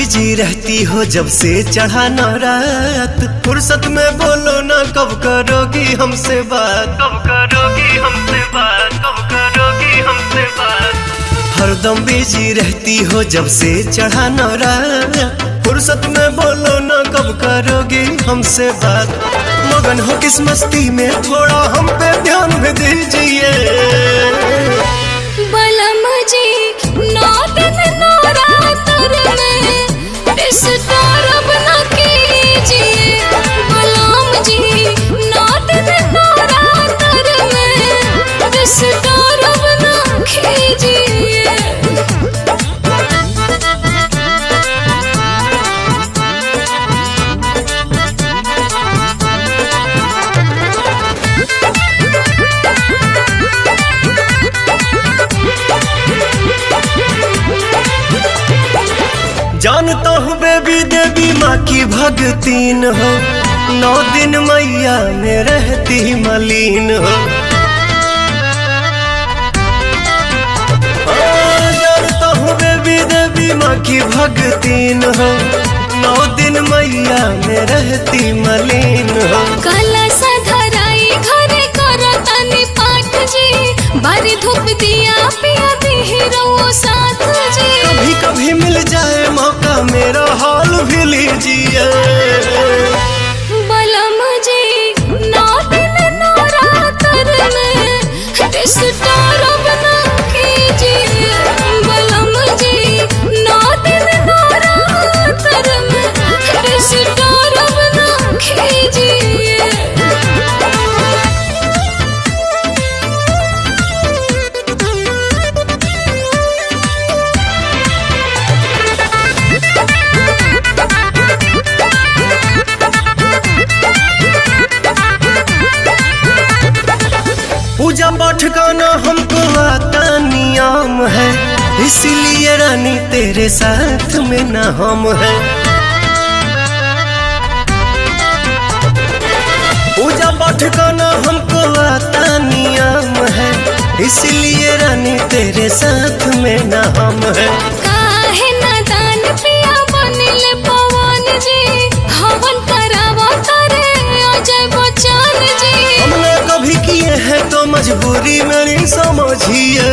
Busy रहती हो जब से चढ़ा न रात, फुर्सत में बोलो ना कब करोगी हमसे बात, कब करोगी हमसे बात, कब करोगी हमसे बात। हरदम बिजी रहती हो जब से चढ़ा न रात, फुर्सत में बोलो ना कब करोगी हमसे बात। मगन हो किस मस्ती में थोड़ा हम पे ध्यान भी दीजिए। बलम जी नौ दिन नवरात्र में डिस्टर्ब न कीजिए। बलम जी नौ दिन नवरात्र में डिस्टर्ब न कीजिए। जानता हूँ बेबी देवी माँ की भगतीन हो, 9 दिन मैया में रहती मलीन हो। जानता हूँ बेबी देवी माँ की भगतीन हो, 9 दिन मैया में रहती मलीन हो। कलश धराई घरे करतनी पाठ जी, बारी धूप दिया पिया दी रहो साथ जी। कभी कभी मिल जाए मौका मेरा हाल भी लीजिए। बलम जी 9 दिन नवरात्र में डिस्टर्ब न कीजिए। बलम जी 9 दिन नवरात्र में डिस्टर्ब न कीजिए। पूजा पाठ का ना हमको आता नियम है, इसीलिए रानी तेरे साथ में ना हम है। पूजा पाठ का ना हमको आता नियम है, इसीलिए रानी तेरे साथ में ना हम है। काहे नादान पिया बनिले पवन जी, हवन करावो तारे अजय बच्चन जी। हमने कभी किए हैं तो मजबूरी मेरी समझिए।